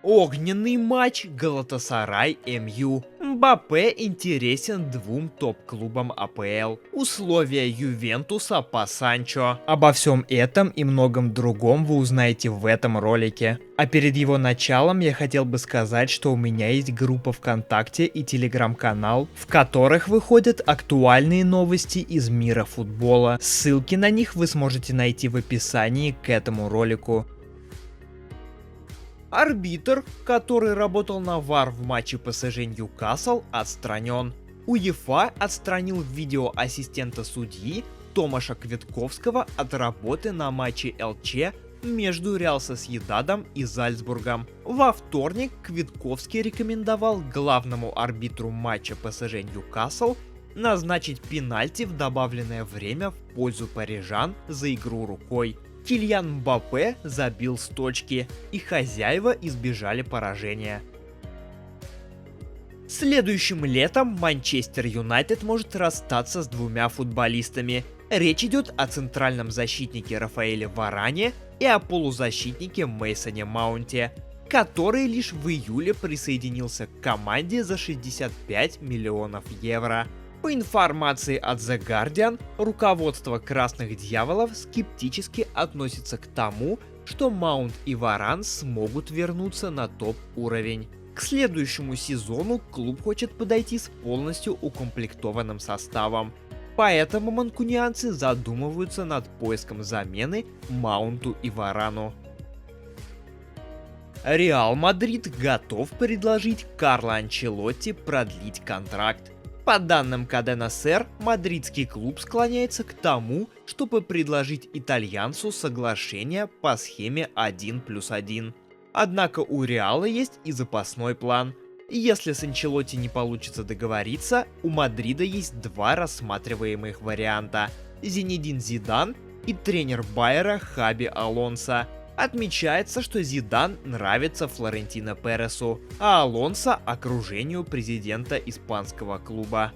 Огненный матч Галатасарай-МЮ. Мбаппе интересен двум топ-клубам АПЛ. Условия Ювентуса по Санчо. Обо всем этом и многом другом вы узнаете в этом ролике. А перед его началом я хотел бы сказать, что у меня есть группа ВКонтакте и Телеграм-канал, в которых выходят актуальные новости из мира футбола. Ссылки на них вы сможете найти в описании к этому ролику. Арбитр, который работал на ВАР в матче ПСЖ Ньюкасл, отстранен. УЕФА отстранил видеоассистента судьи Томаша Квитковского от работы на матче ЛЧ между Реал Сосьедадом и Зальцбургом. Во вторник Квитковский рекомендовал главному арбитру матча ПСЖ Ньюкасл назначить пенальти в добавленное время в пользу парижан за игру рукой. Кильян Мбаппе забил с точки, и хозяева избежали поражения. Следующим летом Манчестер Юнайтед может расстаться с двумя футболистами. Речь идет о центральном защитнике Рафаэле Варане и о полузащитнике Мейсоне Маунте, который лишь в июле присоединился к команде за 65 миллионов евро. По информации от The Guardian, руководство Красных Дьяволов скептически относится к тому, что Маунт и Варан смогут вернуться на топ-уровень. К следующему сезону клуб хочет подойти с полностью укомплектованным составом, поэтому манкунианцы задумываются над поиском замены Маунту и Варану. Реал Мадрид готов предложить Карло Анчелотти продлить контракт. По данным Кадена Сер, мадридский клуб склоняется к тому, чтобы предложить итальянцу соглашение по схеме 1+1. Однако у Реала есть и запасной план. Если с Анчелотти не получится договориться, у Мадрида есть два рассматриваемых варианта – Зинедин Зидан и тренер Байера Хаби Алонсо. Отмечается, что Зидан нравится Флорентино Пересу, а Алонсо – окружению президента испанского клуба.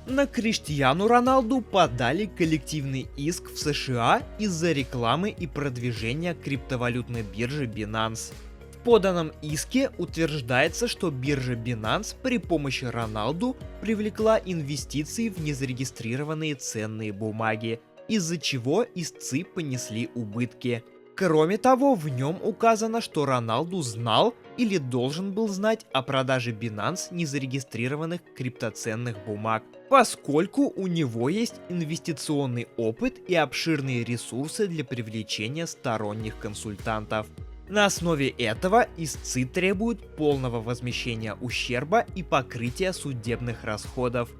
На Криштиану Роналду подали коллективный иск в США из-за рекламы и продвижения криптовалютной биржи Binance. В поданном иске утверждается, что биржа Binance при помощи Роналду привлекла инвестиции в незарегистрированные ценные бумаги, из-за чего истцы понесли убытки. Кроме того, в нем указано, что Роналду знал или должен был знать о продаже Binance незарегистрированных криптоценных бумаг, поскольку у него есть инвестиционный опыт и обширные ресурсы для привлечения сторонних консультантов. На основе этого истцы требуют полного возмещения ущерба и покрытия судебных расходов.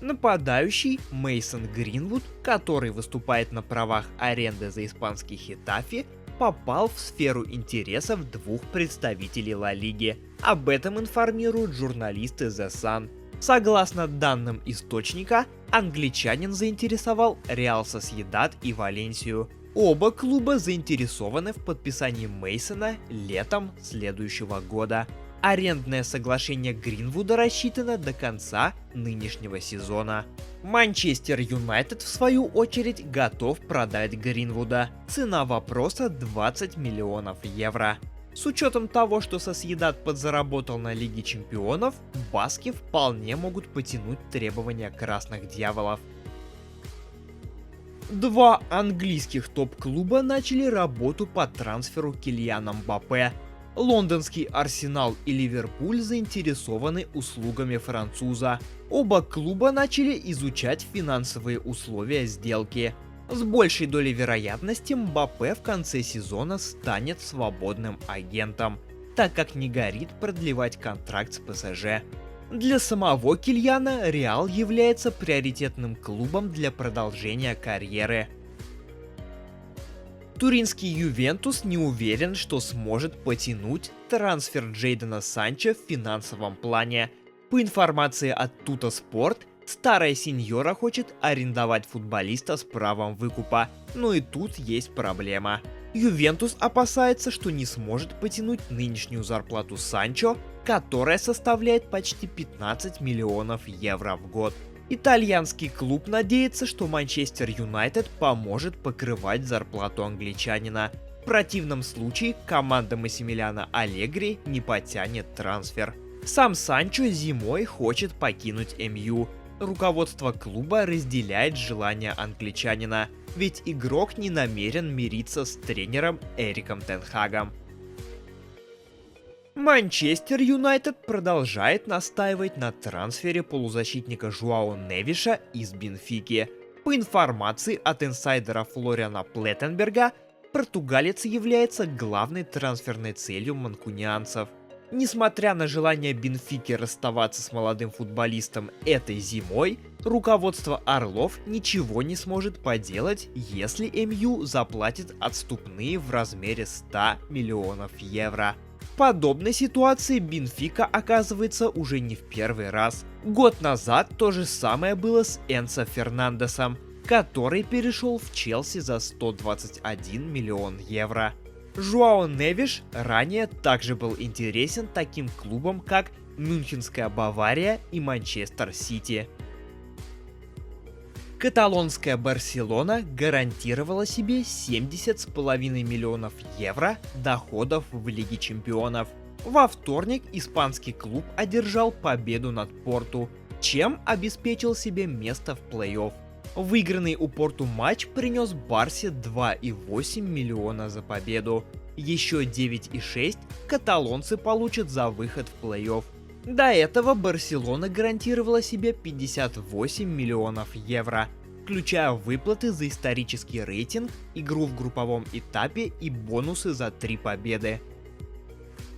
Нападающий Мейсон Гринвуд, который выступает на правах аренды за испанский Хетафе, попал в сферу интересов двух представителей Ла Лиги. Об этом информируют журналисты The Sun. Согласно данным источника, англичанин заинтересовал Реал Сосьедад и Валенсию. Оба клуба заинтересованы в подписании Мейсона летом следующего года. Арендное соглашение Гринвуда рассчитано до конца нынешнего сезона. Манчестер Юнайтед, в свою очередь, готов продать Гринвуда. Цена вопроса 20 миллионов евро. С учетом того, что Сосьедад подзаработал на Лиге Чемпионов, баски вполне могут потянуть требования Красных Дьяволов. Два английских топ-клуба начали работу по трансферу Кильяна Мбаппе. Лондонский Арсенал и Ливерпуль заинтересованы услугами француза. Оба клуба начали изучать финансовые условия сделки. С большей долей вероятности Мбаппе в конце сезона станет свободным агентом, так как не горит продлевать контракт с ПСЖ. Для самого Кильяна Реал является приоритетным клубом для продолжения карьеры. Туринский Ювентус не уверен, что сможет потянуть трансфер Джейдена Санчо в финансовом плане. По информации от Tuttosport, старая сеньора хочет арендовать футболиста с правом выкупа, но и тут есть проблема. Ювентус опасается, что не сможет потянуть нынешнюю зарплату Санчо, которая составляет почти 15 миллионов евро в год. Итальянский клуб надеется, что Манчестер Юнайтед поможет покрывать зарплату англичанина. противном случае команда Массимилиано Аллегри не потянет трансфер. Сам Санчо зимой хочет покинуть МЮ. Руководство клуба разделяет желание англичанина, ведь игрок не намерен мириться с тренером Эриком тен Хагом. Манчестер Юнайтед продолжает настаивать на трансфере полузащитника Жуао Невиша из Бенфики. По информации от инсайдера Флориана Плеттенберга, португалец является главной трансферной целью манкунианцев. Несмотря на желание Бенфики расставаться с молодым футболистом этой зимой, руководство Орлов ничего не сможет поделать, если МЮ заплатит отступные в размере 100 миллионов евро. В подобной ситуации Бенфика оказывается уже не в первый раз. Год назад то же самое было с Энцо Фернандесом, который перешел в Челси за 121 миллион евро. Жуао Невиш ранее также был интересен таким клубам, как Мюнхенская Бавария и Манчестер Сити. Каталонская Барселона гарантировала себе 70,5 миллионов евро доходов в Лиге Чемпионов. Во вторник испанский клуб одержал победу над Порту, чем обеспечил себе место в плей-офф. Выигранный у Порту матч принес Барсе 2,8 миллиона за победу. Еще 9,6 каталонцы получат за выход в плей-офф. До этого Барселона гарантировала себе 58 миллионов евро, включая выплаты за исторический рейтинг, игру в групповом этапе и бонусы за 3 победы.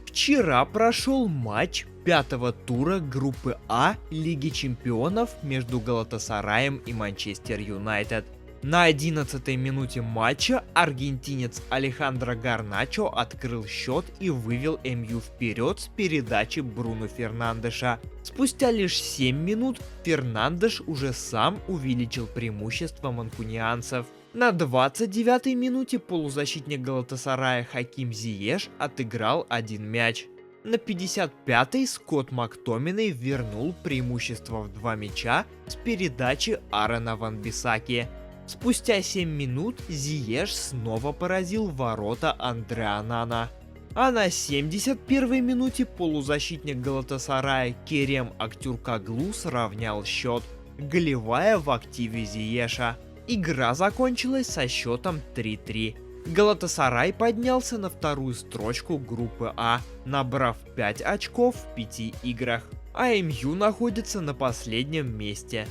Вчера прошел матч пятого тура группы А Лиги Чемпионов между Галатасараем и Манчестер Юнайтед. На 11-й минуте матча аргентинец Алехандро Гарначо открыл счет и вывел МЮ вперед с передачи Бруно Фернандеша. Спустя лишь 7 минут Фернандеш уже сам увеличил преимущество манкунианцев. На 29-й минуте полузащитник Галатасарая Хаким Зиеш отыграл один мяч. На 55-й Скотт Мактоминей вернул преимущество в 2 мяча с передачи Аарона Ван-Бисаки. Спустя 7 минут Зиеш снова поразил ворота Андре Онана. А на 71-й минуте полузащитник Галатасарая Керем Актюркоглу сравнял счет, голевая в активе Зиеша. Игра закончилась со счетом 3-3. Галатасарай поднялся на вторую строчку группы А, набрав 5 очков в 5 играх, а МЮ находится на последнем месте